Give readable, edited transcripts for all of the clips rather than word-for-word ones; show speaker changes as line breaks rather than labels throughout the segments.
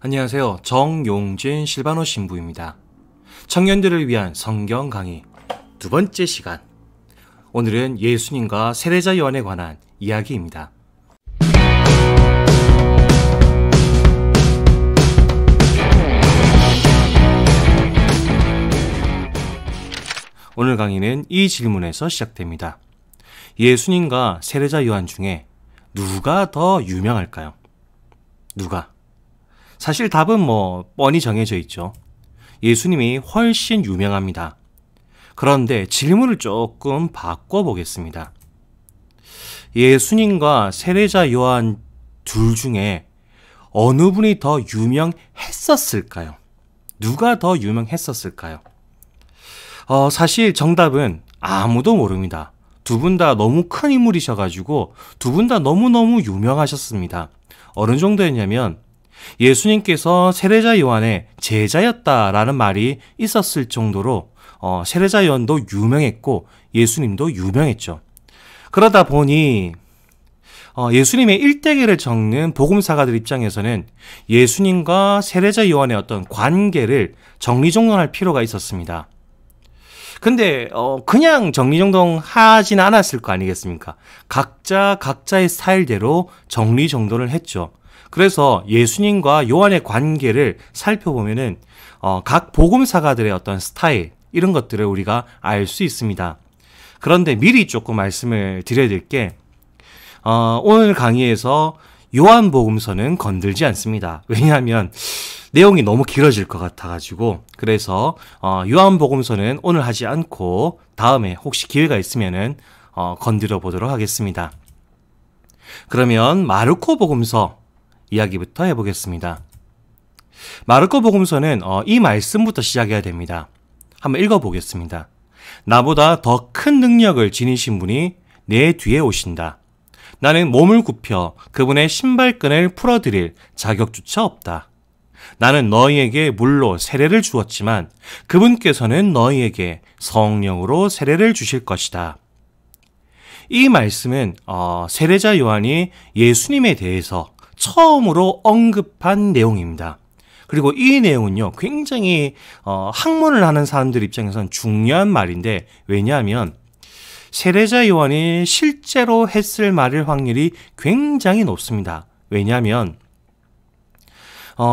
안녕하세요. 정용진 실바노 신부입니다. 청년들을 위한 성경 강의 두 번째 시간. 오늘은 예수님과 세례자 요한에 관한 이야기입니다. 오늘 강의는 이 질문에서 시작됩니다. 예수님과 세례자 요한 중에 누가 더 유명할까요? 누가? 사실 답은 뻔히 정해져 있죠. 예수님이 훨씬 유명합니다. 그런데 질문을 조금 바꿔보겠습니다. 예수님과 세례자 요한 둘 중에 어느 분이 더 유명했었을까요? 누가 더 유명했었을까요? 사실 정답은 아무도 모릅니다. 두 분 다 너무 큰 인물이셔가지고 두 분 다 너무너무 유명하셨습니다. 어느 정도였냐면 예수님께서 세례자 요한의 제자였다라는 말이 있었을 정도로 세례자 요한도 유명했고 예수님도 유명했죠. 그러다 보니 예수님의 일대기를 적는 복음사가들 입장에서는 예수님과 세례자 요한의 어떤 관계를 정리정돈할 필요가 있었습니다. 근데 그냥 정리정돈하지는 않았을 거 아니겠습니까? 각자의 스타일대로 정리정돈을 했죠. 그래서 예수님과 요한의 관계를 살펴보면은 각 복음사가들의 어떤 스타일 이런 것들을 우리가 알 수 있습니다. 그런데 미리 조금 말씀을 드려야 될 게 오늘 강의에서 요한복음서는 건들지 않습니다. 왜냐하면 내용이 너무 길어질 것 같아가지고 그래서 요한복음서는 오늘 하지 않고 다음에 혹시 기회가 있으면은 건드려 보도록 하겠습니다. 그러면 마르코 복음서 이야기부터 해보겠습니다. 마르코 복음서는 이 말씀부터 시작해야 됩니다. 한번 읽어보겠습니다. 나보다 더 큰 능력을 지니신 분이 내 뒤에 오신다. 나는 몸을 굽혀 그분의 신발끈을 풀어드릴 자격조차 없다. 나는 너희에게 물로 세례를 주었지만 그분께서는 너희에게 성령으로 세례를 주실 것이다. 이 말씀은 세례자 요한이 예수님에 대해서 처음으로 언급한 내용입니다. 그리고 이 내용은요, 굉장히 학문을 하는 사람들 입장에서는 중요한 말인데 왜냐하면 세례자 요한이 실제로 했을 말일 확률이 굉장히 높습니다. 왜냐하면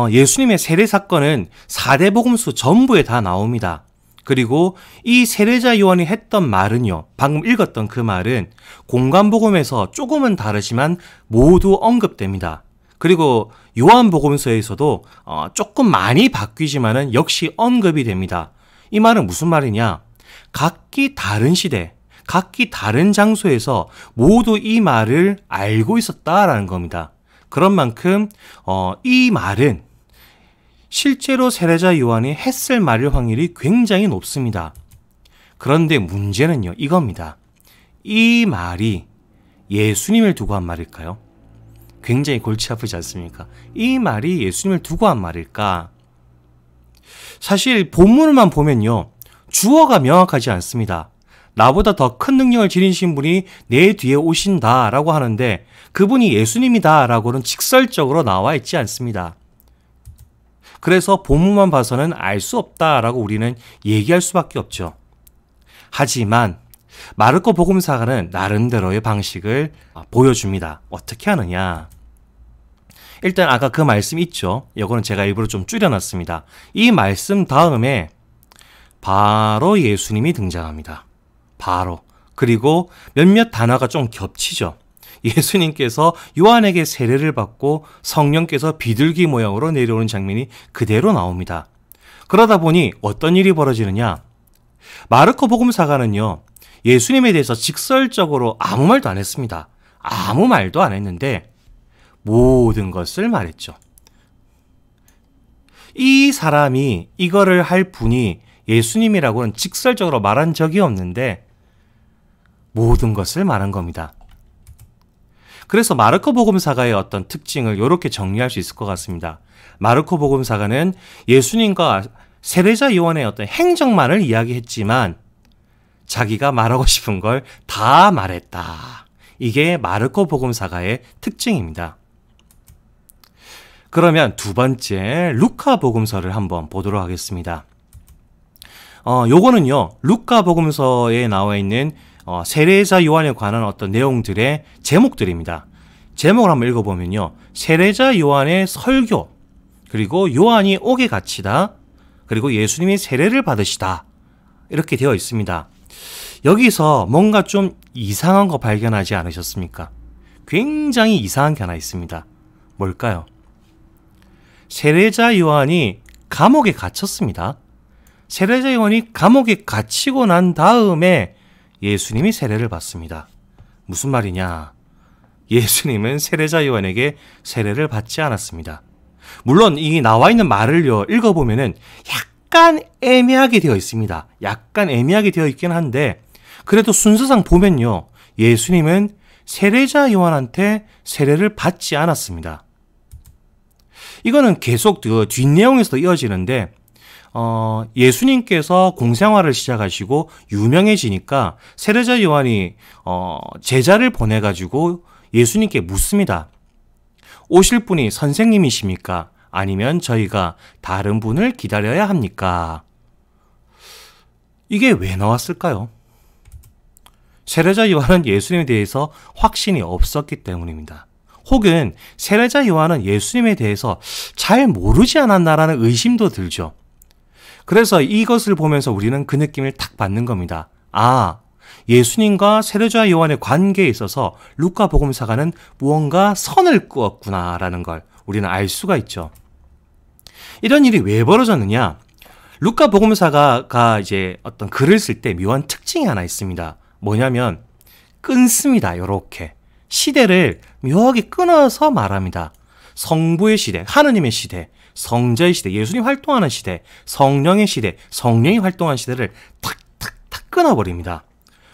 예수님의 세례 사건은 4대 복음서 전부에 다 나옵니다. 그리고 이 세례자 요한이 했던 말은요, 방금 읽었던 그 말은 공관복음에서 조금은 다르지만 모두 언급됩니다. 그리고 요한복음서에서도 조금 많이 바뀌지만은 역시 언급이 됩니다. 이 말은 무슨 말이냐? 각기 다른 시대, 각기 다른 장소에서 모두 이 말을 알고 있었다라는 겁니다. 그런 만큼 이 말은 실제로 세례자 요한이 했을 말일 확률이 굉장히 높습니다. 그런데 문제는요, 이겁니다. 이 말이 예수님을 두고 한 말일까요? 굉장히 골치 아프지 않습니까? 이 말이 예수님을 두고 한 말일까? 사실 본문만 보면요, 주어가 명확하지 않습니다. 나보다 더 큰 능력을 지니신 분이 내 뒤에 오신다라고 하는데 그분이 예수님이다라고는 직설적으로 나와 있지 않습니다. 그래서 본문만 봐서는 알 수 없다라고 우리는 얘기할 수밖에 없죠. 하지만 마르코 복음사가는 나름대로의 방식을 보여줍니다. 어떻게 하느냐? 일단 아까 그 말씀 있죠? 이거는 제가 일부러 좀 줄여놨습니다. 이 말씀 다음에 바로 예수님이 등장합니다. 바로. 그리고 몇몇 단어가 좀 겹치죠. 예수님께서 요한에게 세례를 받고 성령께서 비둘기 모양으로 내려오는 장면이 그대로 나옵니다. 그러다 보니 어떤 일이 벌어지느냐? 마르코 복음사가는요, 예수님에 대해서 직설적으로 아무 말도 안 했습니다. 아무 말도 안 했는데 모든 것을 말했죠. 이 사람이 이거를 할 분이 예수님이라고는 직설적으로 말한 적이 없는데 모든 것을 말한 겁니다. 그래서 마르코 복음사가의 어떤 특징을 이렇게 정리할 수 있을 것 같습니다. 마르코 복음사가는 예수님과 세례자 요한의 어떤 행적만을 이야기했지만 자기가 말하고 싶은 걸 다 말했다. 이게 마르코 복음사가의 특징입니다. 그러면 두 번째 루카 복음서를 한번 보도록 하겠습니다. 요거는요, 루카 복음서에 나와 있는 세례자 요한에 관한 어떤 내용들의 제목들입니다. 제목을 한번 읽어보면요, 세례자 요한의 설교, 그리고 요한이 옥에 갇히다, 그리고 예수님이 세례를 받으시다, 이렇게 되어 있습니다. 여기서 뭔가 좀 이상한 거 발견하지 않으셨습니까? 굉장히 이상한 게 하나 있습니다. 뭘까요? 세례자 요한이 감옥에 갇혔습니다. 세례자 요한이 감옥에 갇히고 난 다음에 예수님이 세례를 받습니다. 무슨 말이냐? 예수님은 세례자 요한에게 세례를 받지 않았습니다. 물론 이 나와 있는 말을요, 읽어보면은 약간 애매하게 되어 있습니다. 약간 애매하게 되어 있긴 한데, 그래도 순서상 보면요, 예수님은 세례자 요한한테 세례를 받지 않았습니다. 이거는 계속 뒷내용에서 이어지는데, 예수님께서 공생활을 시작하시고 유명해지니까 세례자 요한이 제자를 보내가지고 예수님께 묻습니다. 오실 분이 선생님이십니까? 아니면 저희가 다른 분을 기다려야 합니까? 이게 왜 나왔을까요? 세례자 요한은 예수님에 대해서 확신이 없었기 때문입니다. 혹은 세례자 요한은 예수님에 대해서 잘 모르지 않았나라는 의심도 들죠. 그래서 이것을 보면서 우리는 그 느낌을 탁 받는 겁니다. 아, 예수님과 세례자 요한의 관계에 있어서 루카 복음사가는 무언가 선을 그었구나라는 걸 우리는 알 수가 있죠. 이런 일이 왜 벌어졌느냐? 루카 복음사가가 이제 어떤 글을 쓸 때 묘한 특징이 하나 있습니다. 뭐냐면 끊습니다. 요렇게 시대를 묘하게 끊어서 말합니다. 성부의 시대, 하느님의 시대, 성자의 시대, 예수님 활동하는 시대, 성령의 시대, 성령이 활동하는 시대를 탁탁탁 끊어버립니다.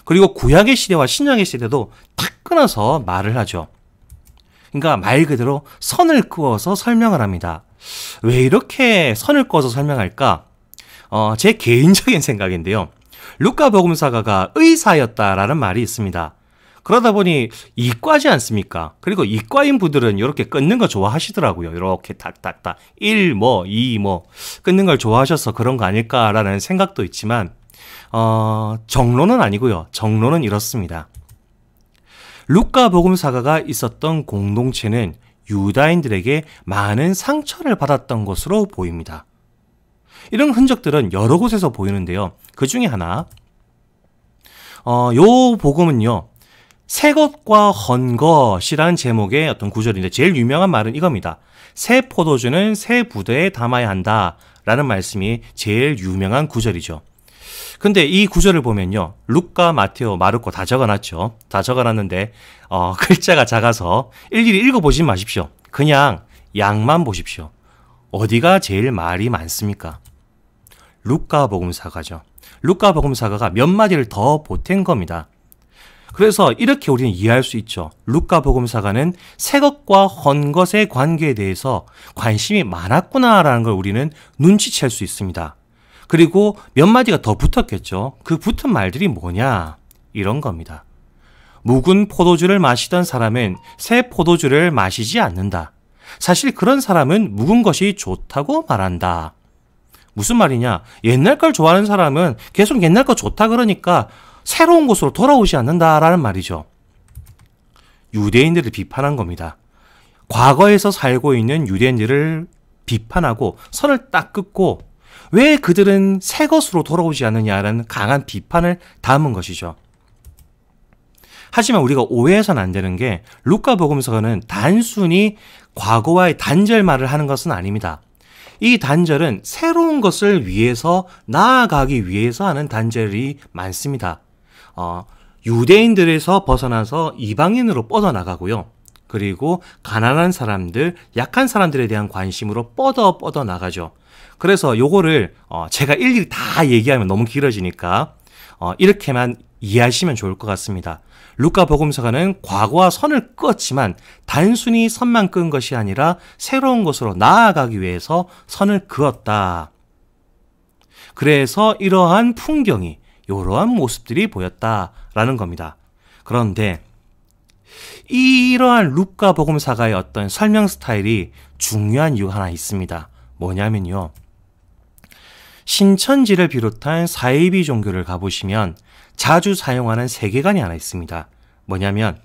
그리고 구약의 시대와 신약의 시대도 탁 끊어서 말을 하죠. 그러니까 말 그대로 선을 그어서 설명을 합니다. 왜 이렇게 선을 그어서 설명할까? 제 개인적인 생각인데요. 루카 복음사가가 의사였다라는 말이 있습니다. 그러다 보니 이과지 않습니까? 그리고 이과인 분들은 이렇게 끊는 거 좋아하시더라고요. 이렇게 탁탁탁 1, 2 끊는 걸 좋아하셔서 그런 거 아닐까라는 생각도 있지만 정론은 아니고요. 정론은 이렇습니다. 루카 복음사가가 있었던 공동체는 유다인들에게 많은 상처를 받았던 것으로 보입니다. 이런 흔적들은 여러 곳에서 보이는데요. 그 중에 하나, 요 복음은요, 새 것과 헌 것이라는 제목의 어떤 구절인데 제일 유명한 말은 이겁니다. 새 포도주는 새 부대에 담아야 한다 라는 말씀이 제일 유명한 구절이죠. 근데 이 구절을 보면요, 루카, 마테오, 마르코 다 적어놨죠. 다 적어놨는데 글자가 작아서 일일이 읽어보지 마십시오. 그냥 양만 보십시오. 어디가 제일 말이 많습니까? 루카 복음사가죠. 루카 복음사가가 몇 마디를 더 보탠 겁니다. 그래서 이렇게 우리는 이해할 수 있죠. 루카 복음사가는 새 것과 헌 것의 관계에 대해서 관심이 많았구나라는 걸 우리는 눈치챌 수 있습니다. 그리고 몇 마디가 더 붙었겠죠. 그 붙은 말들이 뭐냐? 이런 겁니다. 묵은 포도주를 마시던 사람은 새 포도주를 마시지 않는다. 사실 그런 사람은 묵은 것이 좋다고 말한다. 무슨 말이냐? 옛날 걸 좋아하는 사람은 계속 옛날 거 좋다 그러니까 새로운 곳으로 돌아오지 않는다라는 말이죠. 유대인들을 비판한 겁니다. 과거에서 살고 있는 유대인들을 비판하고 선을 딱 긋고 왜 그들은 새 것으로 돌아오지 않느냐라는 강한 비판을 담은 것이죠. 하지만 우리가 오해해서는 안 되는 게 루카 복음서는 단순히 과거와의 단절말을 하는 것은 아닙니다. 이 단절은 새로운 것을 위해서 나아가기 위해서 하는 단절이 많습니다. 유대인들에서 벗어나서 이방인으로 뻗어나가고요. 그리고 가난한 사람들, 약한 사람들에 대한 관심으로 뻗어나가죠. 그래서 요거를 제가 일일이 다 얘기하면 너무 길어지니까 이렇게만 이해하시면 좋을 것 같습니다. 루카 복음서가는 과거와 선을 그었지만 단순히 선만 끈 것이 아니라 새로운 것으로 나아가기 위해서 선을 그었다. 그래서 이러한 풍경이, 이러한 모습들이 보였다라는 겁니다. 그런데 이러한 루카 복음사가의 어떤 설명 스타일이 중요한 이유가 하나 있습니다. 뭐냐면요. 신천지를 비롯한 사이비 종교를 가보시면 자주 사용하는 세계관이 하나 있습니다. 뭐냐면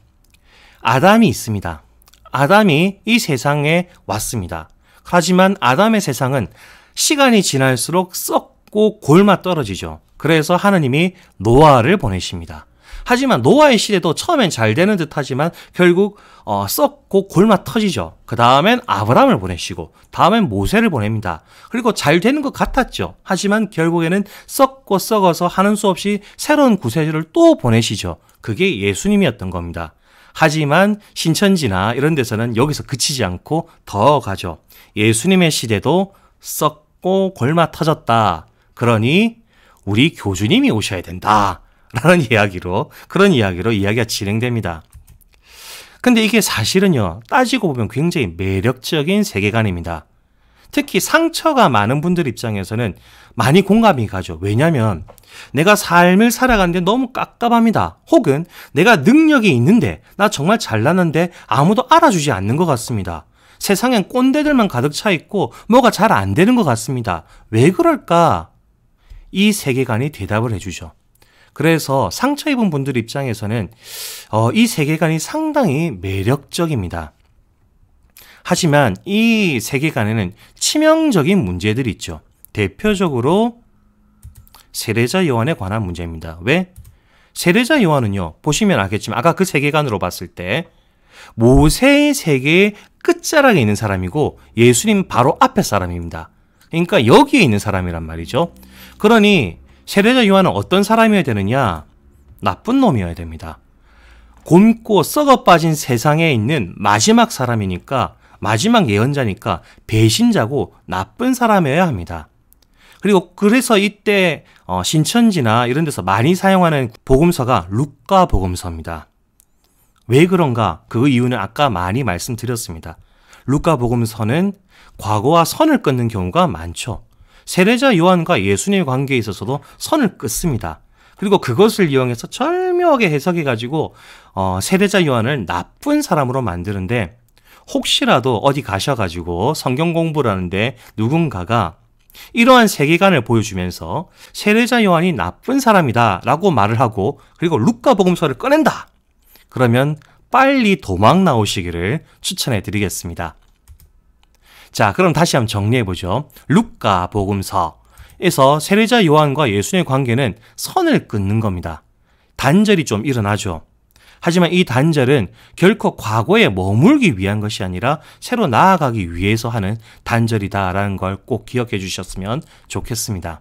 아담이 있습니다. 아담이 이 세상에 왔습니다. 하지만 아담의 세상은 시간이 지날수록 썩고 골마 떨어지죠. 그래서 하느님이 노아를 보내십니다. 하지만 노아의 시대도 처음엔 잘 되는 듯 하지만 결국 썩고 골마 터지죠. 그 다음엔 아브라함을 보내시고 다음엔 모세를 보냅니다. 그리고 잘 되는 것 같았죠. 하지만 결국에는 썩고 썩어서 하는 수 없이 새로운 구세주를 또 보내시죠. 그게 예수님이었던 겁니다. 하지만 신천지나 이런 데서는 여기서 그치지 않고 더 가죠. 예수님의 시대도 썩고 골마 터졌다. 그러니 우리 교주님이 오셔야 된다. 라는 이야기로, 그런 이야기로 이야기가 진행됩니다. 근데 이게 사실은요, 따지고 보면 굉장히 매력적인 세계관입니다. 특히 상처가 많은 분들 입장에서는 많이 공감이 가죠. 왜냐면 내가 삶을 살아가는데 너무 깝깝합니다. 혹은 내가 능력이 있는데 나 정말 잘났는데 아무도 알아주지 않는 것 같습니다. 세상엔 꼰대들만 가득 차 있고 뭐가 잘 안 되는 것 같습니다. 왜 그럴까? 이 세계관이 대답을 해주죠. 그래서 상처 입은 분들 입장에서는 이 세계관이 상당히 매력적입니다. 하지만 이 세계관에는 치명적인 문제들이 있죠. 대표적으로 세례자 요한에 관한 문제입니다. 왜? 세례자 요한은요, 보시면 알겠지만 아까 그 세계관으로 봤을 때 모세의 세계의 끝자락에 있는 사람이고 예수님 바로 앞에 사람입니다. 그러니까 여기에 있는 사람이란 말이죠. 그러니 세례자 요한은 어떤 사람이어야 되느냐? 나쁜 놈이어야 됩니다. 곪고 썩어 빠진 세상에 있는 마지막 사람이니까, 마지막 예언자니까 배신자고 나쁜 사람이어야 합니다. 그리고 그래서 이때 신천지나 이런 데서 많이 사용하는 복음서가 루카 복음서입니다. 왜 그런가? 그 이유는 아까 많이 말씀드렸습니다. 루카 복음서는 과거와 선을 끊는 경우가 많죠. 세례자 요한과 예수님의 관계에 있어서도 선을 끊습니다. 그리고 그것을 이용해서 절묘하게 해석해가지고 세례자 요한을 나쁜 사람으로 만드는데, 혹시라도 어디 가셔가지고 성경 공부를 하는데 누군가가 이러한 세계관을 보여주면서 세례자 요한이 나쁜 사람이다 라고 말을 하고 그리고 루카 복음서를 꺼낸다, 그러면 빨리 도망 나오시기를 추천해 드리겠습니다. 자, 그럼 다시 한번 정리해보죠. 루카 복음서에서 세례자 요한과 예수님의 관계는 선을 끊는 겁니다. 단절이 좀 일어나죠. 하지만 이 단절은 결코 과거에 머물기 위한 것이 아니라 새로 나아가기 위해서 하는 단절이다라는 걸 꼭 기억해 주셨으면 좋겠습니다.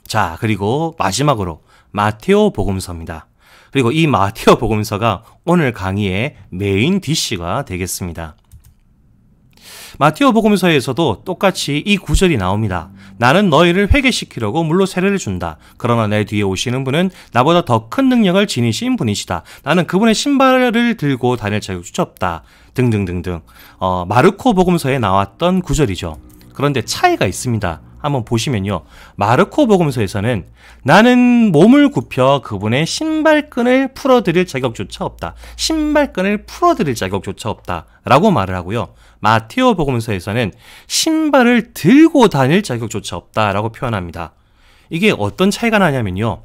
자, 그리고 마지막으로 마테오 복음서입니다. 그리고 이 마테오 복음서가 오늘 강의의 메인 디쉬가 되겠습니다. 마테오 복음서에서도 똑같이 이 구절이 나옵니다. 나는 너희를 회개시키려고 물로 세례를 준다. 그러나 내 뒤에 오시는 분은 나보다 더 큰 능력을 지니신 분이시다. 나는 그분의 신발을 들고 다닐 자격조차 없다. 등등등등. 마르코 복음서에 나왔던 구절이죠. 그런데 차이가 있습니다. 한번 보시면요. 마르코 복음서에서는 나는 몸을 굽혀 그분의 신발끈을 풀어드릴 자격조차 없다. 신발끈을 풀어드릴 자격조차 없다. 라고 말을 하고요. 마테오 복음서에서는 신발을 들고 다닐 자격조차 없다라고 표현합니다. 이게 어떤 차이가 나냐면요.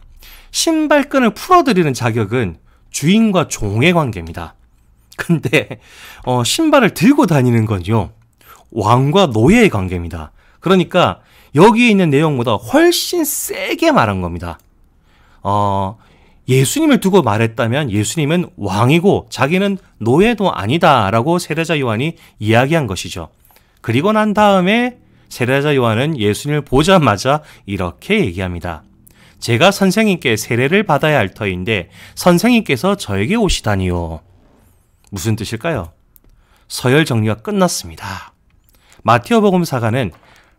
신발끈을 풀어드리는 자격은 주인과 종의 관계입니다. 근데 신발을 들고 다니는 건요. 왕과 노예의 관계입니다. 그러니까 여기에 있는 내용보다 훨씬 세게 말한 겁니다. 예수님을 두고 말했다면 예수님은 왕이고 자기는 노예도 아니다라고 세례자 요한이 이야기한 것이죠. 그리고 난 다음에 세례자 요한은 예수님을 보자마자 이렇게 얘기합니다. 제가 선생님께 세례를 받아야 할 터인데 선생님께서 저에게 오시다니요. 무슨 뜻일까요? 서열 정리가 끝났습니다. 마테오 복음사가는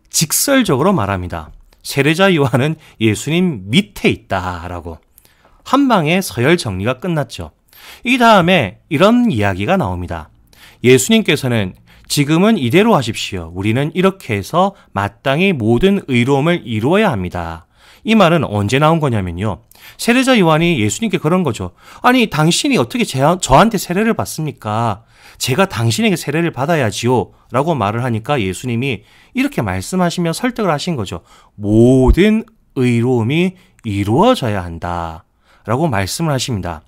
직설적으로 말합니다. 세례자 요한은 예수님 밑에 있다라고. 한 방에 서열 정리가 끝났죠. 이 다음에 이런 이야기가 나옵니다. 예수님께서는 지금은 이대로 하십시오. 우리는 이렇게 해서 마땅히 모든 의로움을 이루어야 합니다. 이 말은 언제 나온 거냐면요. 세례자 요한이 예수님께 그런 거죠. 아니, 당신이 어떻게 저한테 세례를 받습니까? 제가 당신에게 세례를 받아야지요. 라고 말을 하니까 예수님이 이렇게 말씀하시며 설득을 하신 거죠. 모든 의로움이 이루어져야 한다. 라고 말씀을 하십니다.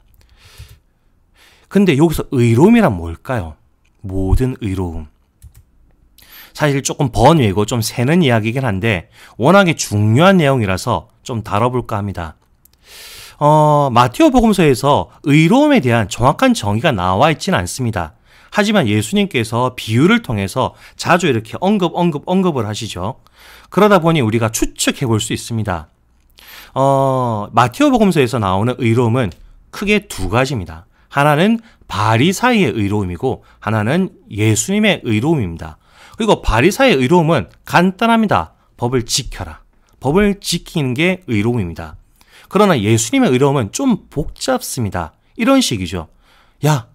근데 여기서 의로움이란 뭘까요? 모든 의로움. 사실 조금 번외고 좀 새는 이야기긴 한데 워낙에 중요한 내용이라서 좀 다뤄볼까 합니다. 마테오 복음서에서 의로움에 대한 정확한 정의가 나와 있지는 않습니다. 하지만 예수님께서 비유를 통해서 자주 이렇게 언급을 하시죠. 그러다 보니 우리가 추측해 볼 수 있습니다. 마테오 복음서에서 나오는 의로움은 크게 두 가지입니다. 하나는 바리사이의 의로움이고 하나는 예수님의 의로움입니다. 그리고 바리사이의 의로움은 간단합니다. 법을 지켜라. 법을 지키는 게 의로움입니다. 그러나 예수님의 의로움은 좀 복잡습니다. 이런 식이죠. 야,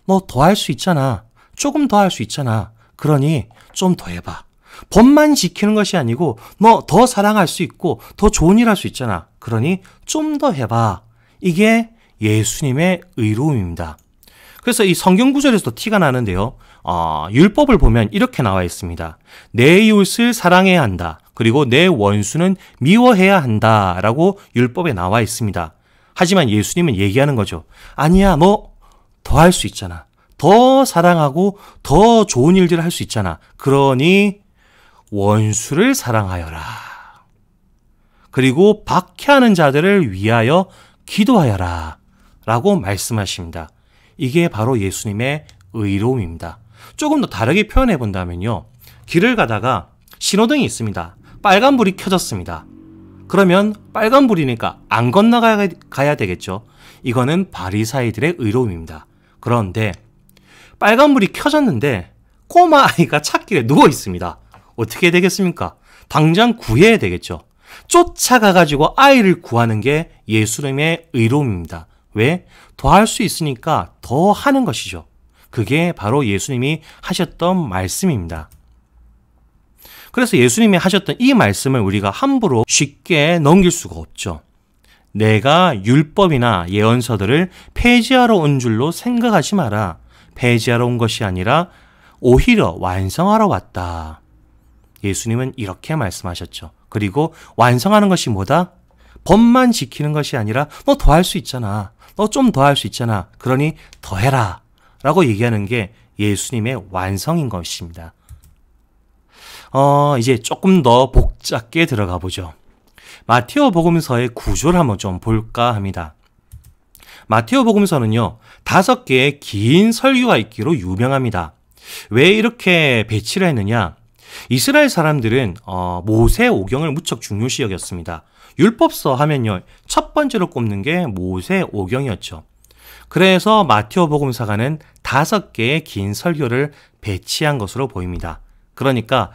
너 더 할 수 있잖아. 조금 더 할 수 있잖아. 그러니 좀 더 해봐. 법만 지키는 것이 아니고 너 더 사랑할 수 있고 더 좋은 일 할 수 있잖아. 그러니 좀 더 해봐. 이게 예수님의 의로움입니다. 그래서 이 성경 구절에서도 티가 나는데요. 율법을 보면 이렇게 나와 있습니다. 내 이웃을 사랑해야 한다. 그리고 내 원수는 미워해야 한다. 라고 율법에 나와 있습니다. 하지만 예수님은 얘기하는 거죠. 아니야, 너 더 할 수 있잖아. 더 사랑하고 더 좋은 일들을 할 수 있잖아. 그러니 원수를 사랑하여라. 그리고 박해하는 자들을 위하여 기도하여라. 라고 말씀하십니다. 이게 바로 예수님의 의로움입니다. 조금 더 다르게 표현해 본다면요. 길을 가다가 신호등이 있습니다. 빨간불이 켜졌습니다. 그러면 빨간불이니까 안 건너가야 되겠죠. 이거는 바리사이들의 의로움입니다. 그런데 빨간불이 켜졌는데 꼬마 아이가 찻길에 누워 있습니다. 어떻게 되겠습니까? 당장 구해야 되겠죠. 쫓아가가지고 아이를 구하는 게 예수님의 의로움입니다. 왜? 더 할 수 있으니까 더 하는 것이죠. 그게 바로 예수님이 하셨던 말씀입니다. 그래서 예수님이 하셨던 이 말씀을 우리가 함부로 쉽게 넘길 수가 없죠. 내가 율법이나 예언서들을 폐지하러 온 줄로 생각하지 마라. 폐지하러 온 것이 아니라 오히려 완성하러 왔다. 예수님은 이렇게 말씀하셨죠. 그리고 완성하는 것이 뭐다? 법만 지키는 것이 아니라 너 더 할 수 있잖아. 너 좀 더 할 수 있잖아. 그러니 더 해라. 라고 얘기하는 게 예수님의 완성인 것입니다. 이제 조금 더 복잡게 들어가 보죠. 마테오 복음서의 구조를 한번 좀 볼까 합니다. 마테오 복음서는요, 5개의 긴 설교가 있기로 유명합니다. 왜 이렇게 배치를 했느냐? 이스라엘 사람들은 모세 오경을 무척 중요시 여겼습니다. 율법서 하면요, 첫 번째로 꼽는 게 모세 오경이었죠. 그래서 마테오 복음서가는 5개의 긴 설교를 배치한 것으로 보입니다. 그러니까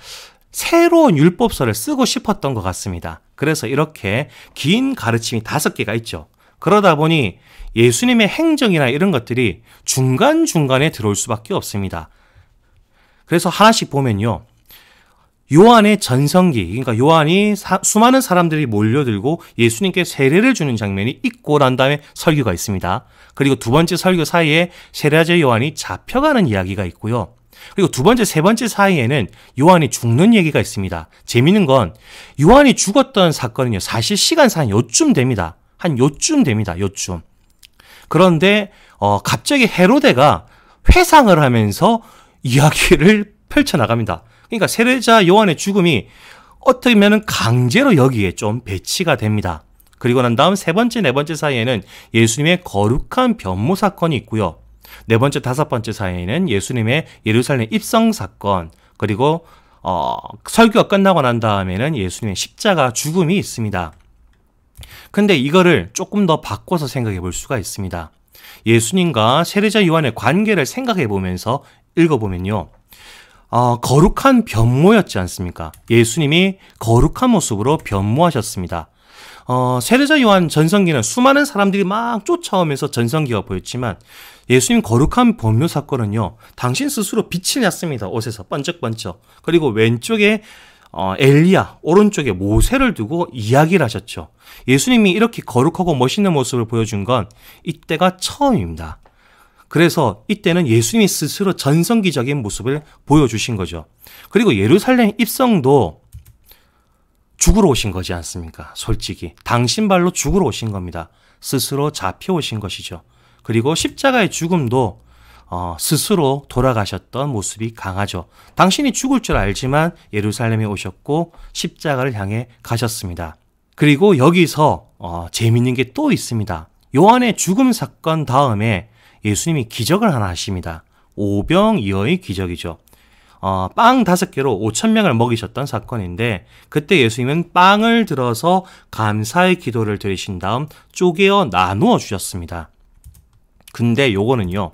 새로운 율법서를 쓰고 싶었던 것 같습니다. 그래서 이렇게 긴 가르침이 5개가 있죠. 그러다 보니 예수님의 행적이나 이런 것들이 중간중간에 들어올 수밖에 없습니다. 그래서 하나씩 보면요. 요한의 전성기, 그러니까 요한이 수많은 사람들이 몰려들고 예수님께 세례를 주는 장면이 있고 난 다음에 설교가 있습니다. 그리고 두 번째 설교 사이에 세례자 요한이 잡혀가는 이야기가 있고요. 그리고 두 번째, 세 번째 사이에는 요한이 죽는 얘기가 있습니다. 재미있는 건 요한이 죽었던 사건은요, 사실 시간상 요쯤 됩니다. 한 요쯤 됩니다. 요쯤. 그런데 갑자기 헤로데가 회상을 하면서 이야기를 펼쳐나갑니다. 그러니까 세례자 요한의 죽음이 어떻게 보면 강제로 여기에 좀 배치가 됩니다. 그리고 난 다음 세 번째, 네 번째 사이에는 예수님의 거룩한 변모 사건이 있고요. 네 번째, 다섯 번째 사이에는 예수님의 예루살렘 입성 사건, 그리고 설교가 끝나고 난 다음에는 예수님의 십자가 죽음이 있습니다. 근데 이거를 조금 더 바꿔서 생각해 볼 수가 있습니다. 예수님과 세례자 요한의 관계를 생각해 보면서 읽어보면요. 거룩한 변모였지 않습니까? 예수님이 거룩한 모습으로 변모하셨습니다. 세례자 요한 전성기는 수많은 사람들이 막 쫓아오면서 전성기가 보였지만 예수님 거룩한 변모 사건은요, 당신 스스로 빛이 났습니다. 옷에서 번쩍번쩍. 그리고 왼쪽에 엘리야, 오른쪽에 모세를 두고 이야기를 하셨죠. 예수님이 이렇게 거룩하고 멋있는 모습을 보여준 건 이때가 처음입니다. 그래서 이때는 예수님이 스스로 전성기적인 모습을 보여주신 거죠. 그리고 예루살렘 입성도 죽으러 오신 거지 않습니까? 솔직히 당신 발로 죽으러 오신 겁니다. 스스로 잡혀오신 것이죠. 그리고 십자가의 죽음도 스스로 돌아가셨던 모습이 강하죠. 당신이 죽을 줄 알지만 예루살렘에 오셨고 십자가를 향해 가셨습니다. 그리고 여기서 재밌는 게 또 있습니다. 요한의 죽음 사건 다음에 예수님이 기적을 하나 하십니다. 오병이어의 기적이죠. 빵 5개로 5,000명을 먹이셨던 사건인데 그때 예수님은 빵을 들어서 감사의 기도를 드리신 다음 쪼개어 나누어 주셨습니다. 근데 요거는요.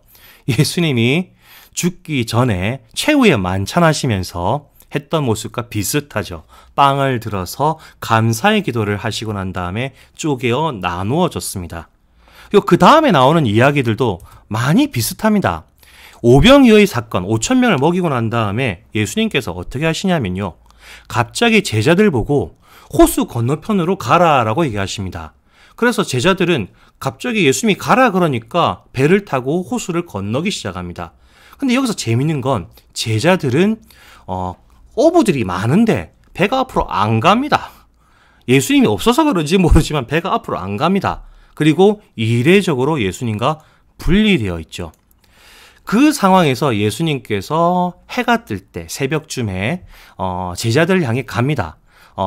예수님이 죽기 전에 최후의 만찬하시면서 했던 모습과 비슷하죠. 빵을 들어서 감사의 기도를 하시고 난 다음에 쪼개어 나누어 줬습니다. 그 다음에 나오는 이야기들도 많이 비슷합니다. 오병이어의 사건, 5,000명을 먹이고 난 다음에 예수님께서 어떻게 하시냐면요. 갑자기 제자들 보고 호수 건너편으로 가라라고 얘기하십니다. 그래서 제자들은 갑자기 예수님이 가라 그러니까 배를 타고 호수를 건너기 시작합니다. 근데 여기서 재밌는 건 제자들은 어부들이 많은데 배가 앞으로 안 갑니다. 예수님이 없어서 그런지 모르지만 배가 앞으로 안 갑니다. 그리고 이례적으로 예수님과 분리되어 있죠. 그 상황에서 예수님께서 해가 뜰 때 새벽쯤에 제자들을 향해 갑니다.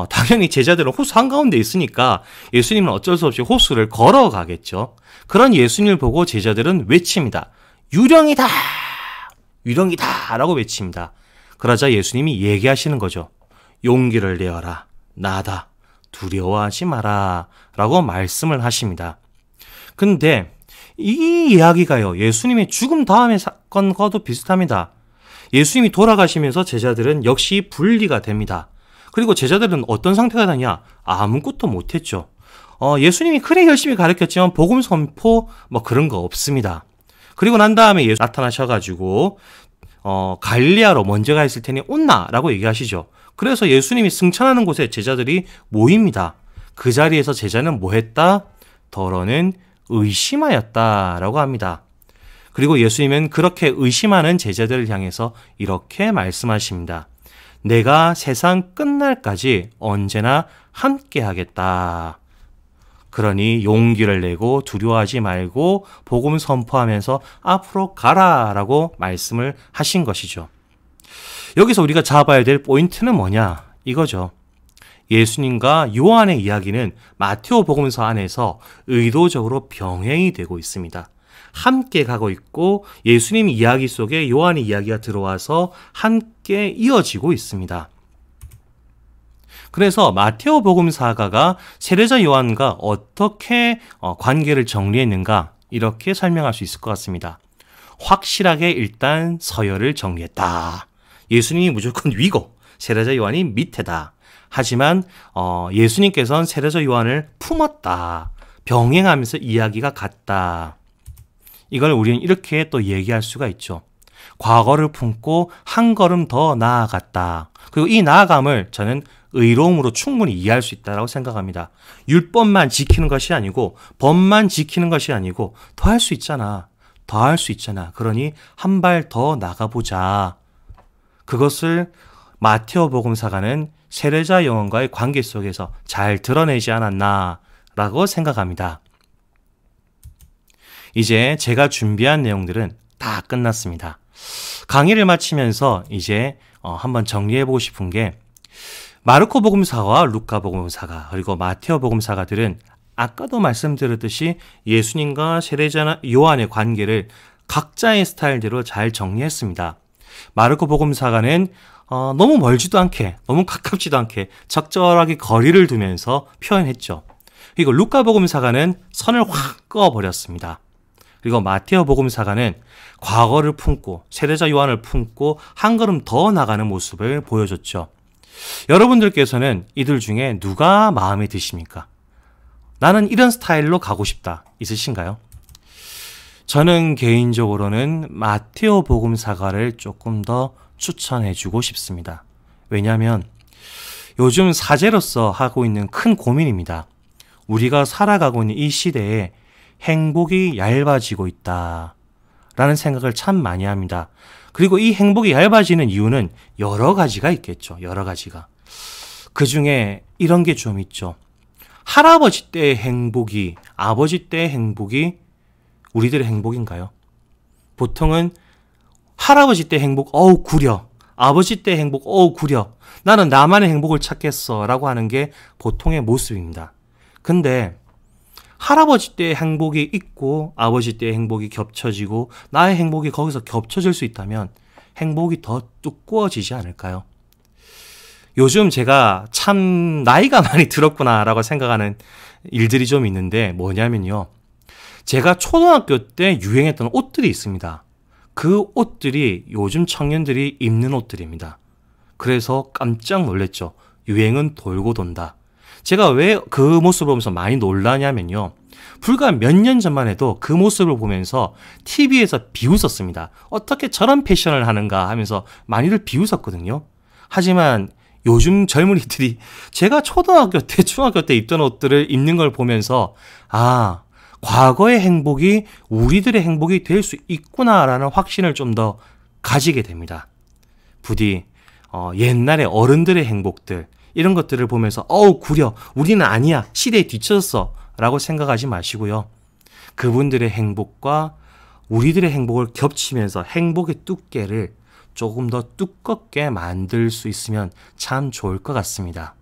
당연히 제자들은 호수 한가운데 있으니까 예수님은 어쩔 수 없이 호수를 걸어가겠죠. 그런 예수님을 보고 제자들은 외칩니다. 유령이다! 유령이다! 라고 외칩니다. 그러자 예수님이 얘기하시는 거죠. 용기를 내어라. 나다. 두려워하지 마라. 라고 말씀을 하십니다. 근데 이 이야기가요. 예수님의 죽음 다음의 사건과도 비슷합니다. 예수님이 돌아가시면서 제자들은 역시 분리가 됩니다. 그리고 제자들은 어떤 상태가 되냐? 아무것도 못했죠. 예수님이 그래 열심히 가르쳤지만 복음 선포 그런 거 없습니다. 그리고 난 다음에 예수 나타나셔가지고 갈릴리아로 먼저 가 있을 테니 온나라고 얘기하시죠. 그래서 예수님이 승천하는 곳에 제자들이 모입니다. 그 자리에서 제자는 뭐 했다? 더러는 의심하였다라고 합니다. 그리고 예수님은 그렇게 의심하는 제자들을 향해서 이렇게 말씀하십니다. 내가 세상 끝날까지 언제나 함께 하겠다. 그러니 용기를 내고 두려워하지 말고 복음 선포하면서 앞으로 가라라고 말씀을 하신 것이죠. 여기서 우리가 잡아야 될 포인트는 뭐냐? 이거죠. 예수님과 요한의 이야기는 마테오 복음서 안에서 의도적으로 병행이 되고 있습니다. 함께 가고 있고 예수님 이야기 속에 요한의 이야기가 들어와서 함께 이어지고 있습니다. 그래서 마테오 복음사가가 세례자 요한과 어떻게 관계를 정리했는가 이렇게 설명할 수 있을 것 같습니다. 확실하게 일단 서열을 정리했다. 예수님이 무조건 위고 세례자 요한이 밑에다. 하지만 예수님께서는 세례자 요한을 품었다. 병행하면서 이야기가 같다. 이걸 우리는 이렇게 또 얘기할 수가 있죠. 과거를 품고 한 걸음 더 나아갔다. 그리고 이 나아감을 저는 의로움으로 충분히 이해할 수 있다고 생각합니다. 율법만 지키는 것이 아니고 법만 지키는 것이 아니고 더 할 수 있잖아. 더 할 수 있잖아. 그러니 한 발 더 나가보자. 그것을 마테오 복음사가는 세례자 요한과의 관계 속에서 잘 드러내지 않았나라고 생각합니다. 이제 제가 준비한 내용들은 다 끝났습니다. 강의를 마치면서 이제 한번 정리해보고 싶은 게 마르코 복음사와 루카 복음사가 그리고 마테오 복음사가들은 아까도 말씀드렸듯이 예수님과 세례자 요한의 관계를 각자의 스타일대로 잘 정리했습니다. 마르코 복음사가는 너무 멀지도 않게 너무 가깝지도 않게 적절하게 거리를 두면서 표현했죠. 그리고 루카 복음사가는 선을 확 그어버렸습니다. 그리고 마테오 복음사가는 과거를 품고 세례자 요한을 품고 한 걸음 더 나가는 모습을 보여줬죠. 여러분들께서는 이들 중에 누가 마음에 드십니까? 나는 이런 스타일로 가고 싶다. 있으신가요? 저는 개인적으로는 마테오 복음사가를 조금 더 추천해주고 싶습니다. 왜냐하면 요즘 사제로서 하고 있는 큰 고민입니다. 우리가 살아가고 있는 이 시대에 행복이 얇아지고 있다 라는 생각을 참 많이 합니다. 그리고 이 행복이 얇아지는 이유는 여러 가지가 있겠죠. 여러 가지가. 그 중에 이런 게 좀 있죠. 할아버지 때의 행복이, 아버지 때의 행복이 우리들의 행복인가요? 보통은 할아버지 때 행복, 어우 구려. 아버지 때 행복, 어우 구려. 나는 나만의 행복을 찾겠어 라고 하는 게 보통의 모습입니다. 근데 할아버지 때의 행복이 있고 아버지 때의 행복이 겹쳐지고 나의 행복이 거기서 겹쳐질 수 있다면 행복이 더 두꺼워지지 않을까요? 요즘 제가 참 나이가 많이 들었구나라고 생각하는 일들이 좀 있는데 뭐냐면요. 제가 초등학교 때 유행했던 옷들이 있습니다. 그 옷들이 요즘 청년들이 입는 옷들입니다. 그래서 깜짝 놀랐죠. 유행은 돌고 돈다. 제가 왜 그 모습을 보면서 많이 놀라냐면요. 불과 몇 년 전만 해도 그 모습을 보면서 TV에서 비웃었습니다. 어떻게 저런 패션을 하는가 하면서 많이들 비웃었거든요. 하지만 요즘 젊은이들이 제가 초등학교 때, 중학교 때 입던 옷들을 입는 걸 보면서 아, 과거의 행복이 우리들의 행복이 될 수 있구나라는 확신을 좀 더 가지게 됩니다. 부디 옛날의 어른들의 행복들 이런 것들을 보면서 어우 구려 우리는 아니야 시대에 뒤처졌어 라고 생각하지 마시고요. 그분들의 행복과 우리들의 행복을 겹치면서 행복의 두께를 조금 더 두껍게 만들 수 있으면 참 좋을 것 같습니다.